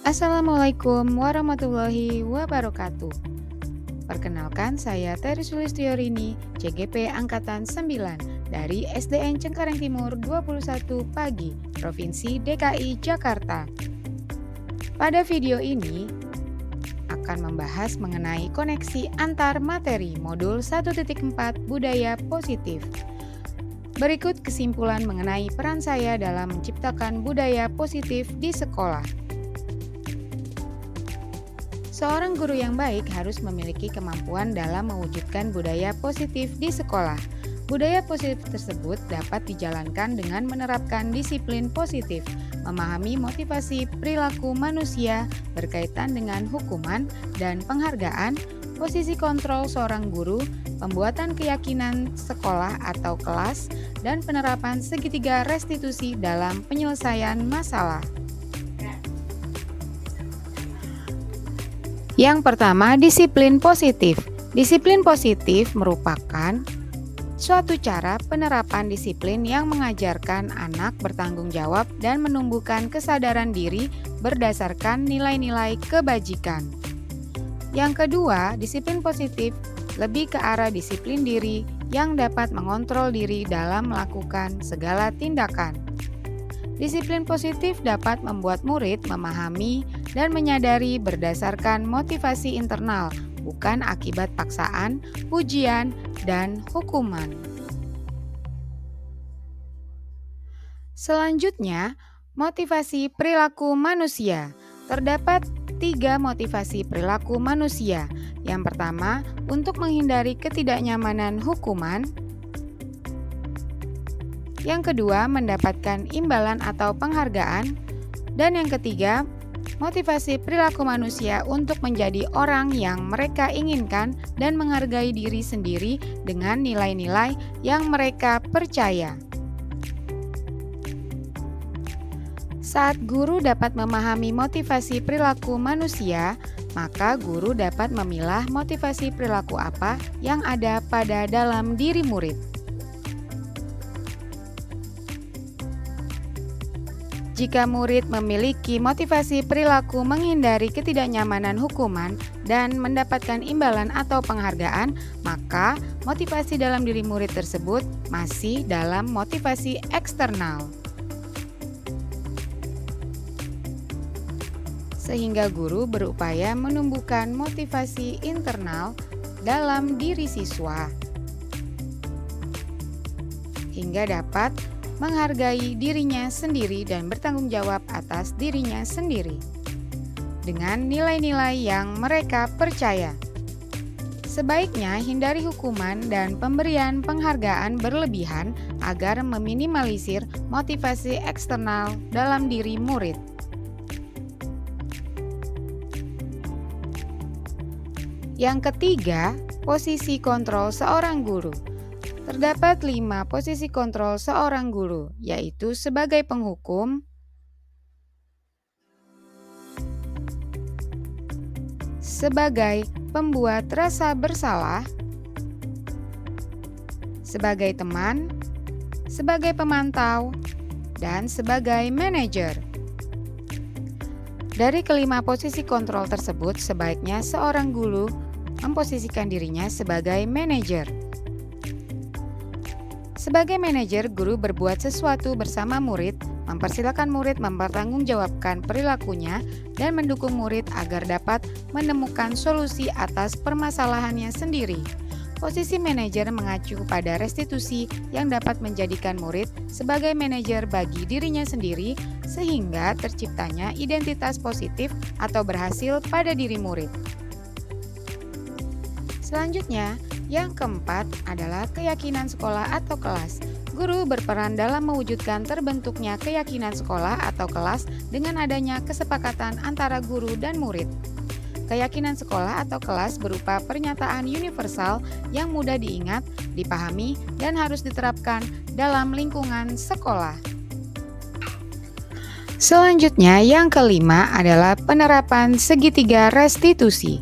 Assalamualaikum warahmatullahi wabarakatuh. Perkenalkan, saya Teri Sulistiorini, CGP Angkatan 9 dari SDN Cengkareng Timur 21 Pagi, Provinsi DKI Jakarta. Pada video ini akan membahas mengenai koneksi antar materi modul 1.4 Budaya Positif. Berikut kesimpulan mengenai peran saya dalam menciptakan budaya positif di sekolah. Seorang guru yang baik harus memiliki kemampuan dalam mewujudkan budaya positif di sekolah. Budaya positif tersebut dapat dijalankan dengan menerapkan disiplin positif, memahami motivasi perilaku manusia berkaitan dengan hukuman dan penghargaan, posisi kontrol seorang guru, pembuatan keyakinan sekolah atau kelas, dan penerapan segitiga restitusi dalam penyelesaian masalah. Yang pertama, disiplin positif. Disiplin positif merupakan suatu cara penerapan disiplin yang mengajarkan anak bertanggung jawab dan menumbuhkan kesadaran diri berdasarkan nilai-nilai kebajikan. Yang kedua, disiplin positif lebih ke arah disiplin diri yang dapat mengontrol diri dalam melakukan segala tindakan. Disiplin positif dapat membuat murid memahami dan menyadari berdasarkan motivasi internal, bukan akibat paksaan, pujian, dan hukuman. Selanjutnya, motivasi perilaku manusia. Terdapat 3 motivasi perilaku manusia. Yang pertama, untuk menghindari ketidaknyamanan hukuman. Yang kedua, mendapatkan imbalan atau penghargaan. Dan yang ketiga, motivasi perilaku manusia untuk menjadi orang yang mereka inginkan dan menghargai diri sendiri dengan nilai-nilai yang mereka percaya. Saat guru dapat memahami motivasi perilaku manusia, maka guru dapat memilah motivasi perilaku apa yang ada pada dalam diri murid. Jika murid memiliki motivasi perilaku menghindari ketidaknyamanan hukuman dan mendapatkan imbalan atau penghargaan, maka motivasi dalam diri murid tersebut masih dalam motivasi eksternal. Sehingga guru berupaya menumbuhkan motivasi internal dalam diri siswa, hingga dapat menghargai dirinya sendiri dan bertanggung jawab atas dirinya sendiri dengan nilai-nilai yang mereka percaya. Sebaiknya hindari hukuman dan pemberian penghargaan berlebihan agar meminimalisir motivasi eksternal dalam diri murid. Yang ketiga, posisi kontrol seorang guru. Terdapat 5 posisi kontrol seorang guru, yaitu sebagai penghukum, sebagai pembuat rasa bersalah, sebagai teman, sebagai pemantau, dan sebagai manajer. Dari kelima posisi kontrol tersebut, sebaiknya seorang guru memposisikan dirinya sebagai manajer. Sebagai manajer, guru berbuat sesuatu bersama murid, mempersilahkan murid mempertanggungjawabkan perilakunya, dan mendukung murid agar dapat menemukan solusi atas permasalahannya sendiri. Posisi manajer mengacu pada restitusi yang dapat menjadikan murid sebagai manajer bagi dirinya sendiri, sehingga terciptanya identitas positif atau berhasil pada diri murid. Selanjutnya, yang keempat adalah keyakinan sekolah atau kelas. Guru berperan dalam mewujudkan terbentuknya keyakinan sekolah atau kelas dengan adanya kesepakatan antara guru dan murid. Keyakinan sekolah atau kelas berupa pernyataan universal yang mudah diingat, dipahami, dan harus diterapkan dalam lingkungan sekolah. Selanjutnya, yang kelima adalah penerapan segitiga restitusi.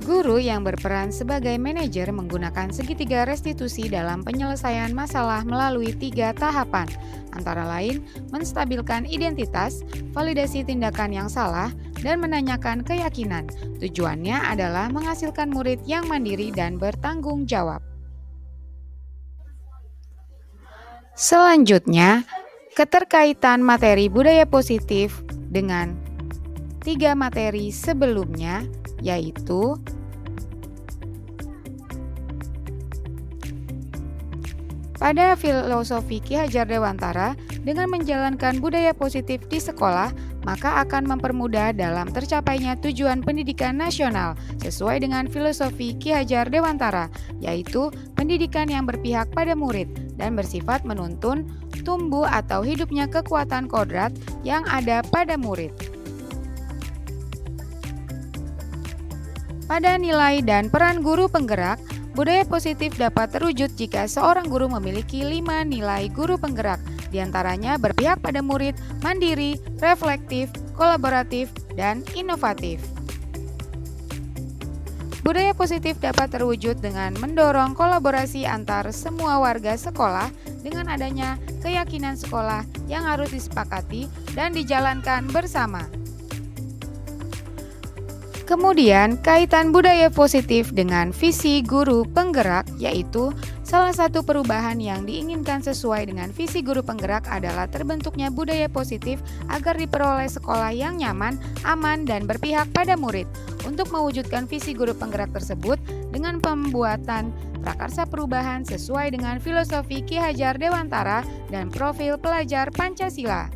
Guru yang berperan sebagai manajer menggunakan segitiga restitusi dalam penyelesaian masalah melalui 3 tahapan. antara lain menstabilkan identitas, validasi tindakan yang salah, dan menanyakan keyakinan. Tujuannya adalah menghasilkan murid yang mandiri dan bertanggung jawab. Selanjutnya, keterkaitan materi budaya positif dengan 3 materi sebelumnya, yaitu pada filosofi Ki Hajar Dewantara, dengan menjalankan budaya positif di sekolah, maka akan mempermudah dalam tercapainya tujuan pendidikan nasional sesuai dengan filosofi Ki Hajar Dewantara, yaitu pendidikan yang berpihak pada murid dan bersifat menuntun, tumbuh atau hidupnya kekuatan kodrat yang ada pada murid. Pada nilai dan peran guru penggerak, budaya positif dapat terwujud jika seorang guru memiliki 5 nilai guru penggerak, diantaranya berpihak pada murid, mandiri, reflektif, kolaboratif, dan inovatif. Budaya positif dapat terwujud dengan mendorong kolaborasi antar semua warga sekolah dengan adanya keyakinan sekolah yang harus disepakati dan dijalankan bersama. Kemudian, kaitan budaya positif dengan visi guru penggerak, yaitu salah satu perubahan yang diinginkan sesuai dengan visi guru penggerak adalah terbentuknya budaya positif agar diperoleh sekolah yang nyaman, aman, dan berpihak pada murid. Untuk mewujudkan visi guru penggerak tersebut dengan pembuatan prakarsa perubahan sesuai dengan filosofi Ki Hajar Dewantara dan profil pelajar Pancasila.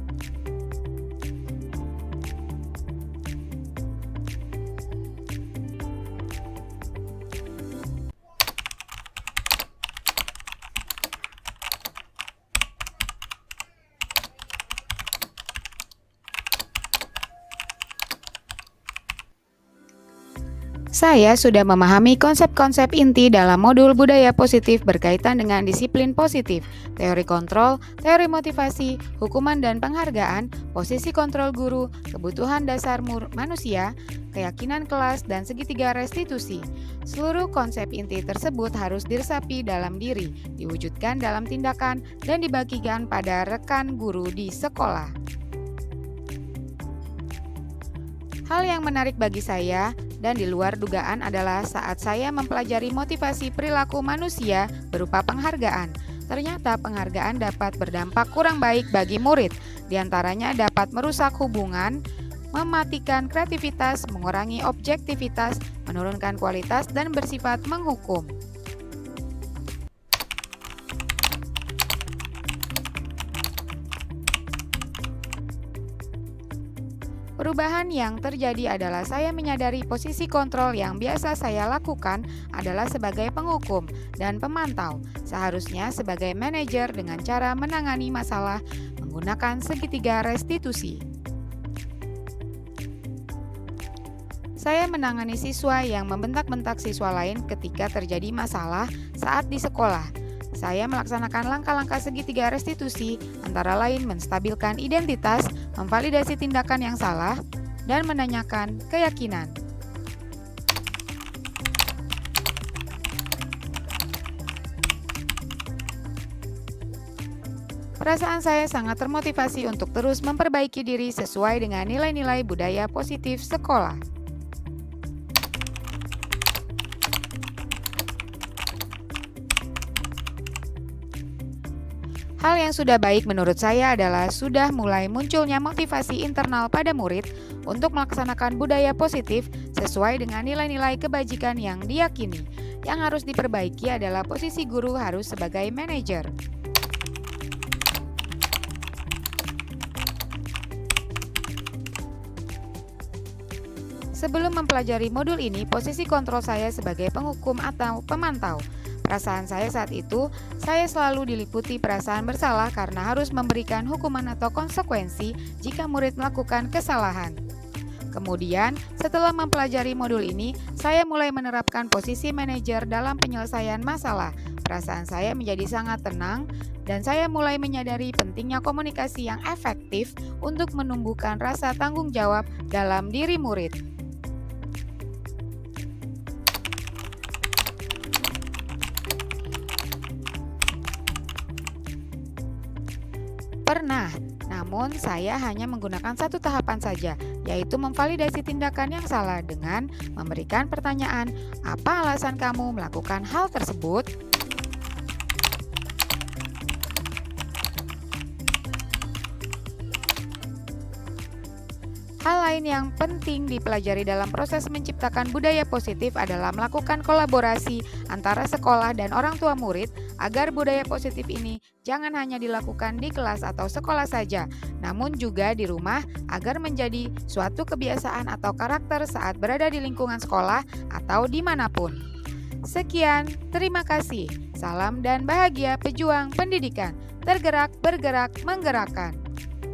Saya sudah memahami konsep-konsep inti dalam modul budaya positif berkaitan dengan disiplin positif, teori kontrol, teori motivasi, hukuman dan penghargaan, posisi kontrol guru, kebutuhan dasar manusia, keyakinan kelas, dan segitiga restitusi. Seluruh konsep inti tersebut harus diresapi dalam diri, diwujudkan dalam tindakan, dan dibagikan pada rekan guru di sekolah. Hal yang menarik bagi saya dan di luar dugaan adalah saat saya mempelajari motivasi perilaku manusia berupa penghargaan. Ternyata penghargaan dapat berdampak kurang baik bagi murid, diantaranya dapat merusak hubungan, mematikan kreativitas, mengurangi objektivitas, menurunkan kualitas, dan bersifat menghukum. Perubahan yang terjadi adalah saya menyadari posisi kontrol yang biasa saya lakukan adalah sebagai penghukum dan pemantau, seharusnya sebagai manajer dengan cara menangani masalah menggunakan segitiga restitusi. Saya menangani siswa yang membentak-bentak siswa lain ketika terjadi masalah saat di sekolah. Saya melaksanakan langkah-langkah segitiga restitusi, antara lain menstabilkan identitas, memvalidasi tindakan yang salah, dan menanyakan keyakinan. Perasaan saya sangat termotivasi untuk terus memperbaiki diri sesuai dengan nilai-nilai budaya positif sekolah. Hal yang sudah baik menurut saya adalah sudah mulai munculnya motivasi internal pada murid untuk melaksanakan budaya positif sesuai dengan nilai-nilai kebajikan yang diyakini. Yang harus diperbaiki adalah posisi guru harus sebagai manajer. Sebelum mempelajari modul ini, posisi kontrol saya sebagai penghukum atau pemantau. Perasaan saya saat itu, saya selalu diliputi perasaan bersalah karena harus memberikan hukuman atau konsekuensi jika murid melakukan kesalahan. Kemudian, setelah mempelajari modul ini, saya mulai menerapkan posisi manajer dalam penyelesaian masalah. Perasaan saya menjadi sangat tenang, dan saya mulai menyadari pentingnya komunikasi yang efektif untuk menumbuhkan rasa tanggung jawab dalam diri murid. Pernah, namun saya hanya menggunakan satu tahapan saja, yaitu memvalidasi tindakan yang salah dengan memberikan pertanyaan, "Apa alasan kamu melakukan hal tersebut?" Hal lain yang penting dipelajari dalam proses menciptakan budaya positif adalah melakukan kolaborasi antara sekolah dan orang tua murid agar budaya positif ini jangan hanya dilakukan di kelas atau sekolah saja, namun juga di rumah agar menjadi suatu kebiasaan atau karakter saat berada di lingkungan sekolah atau dimanapun. Sekian, terima kasih. Salam dan bahagia pejuang pendidikan. Tergerak, bergerak, menggerakkan.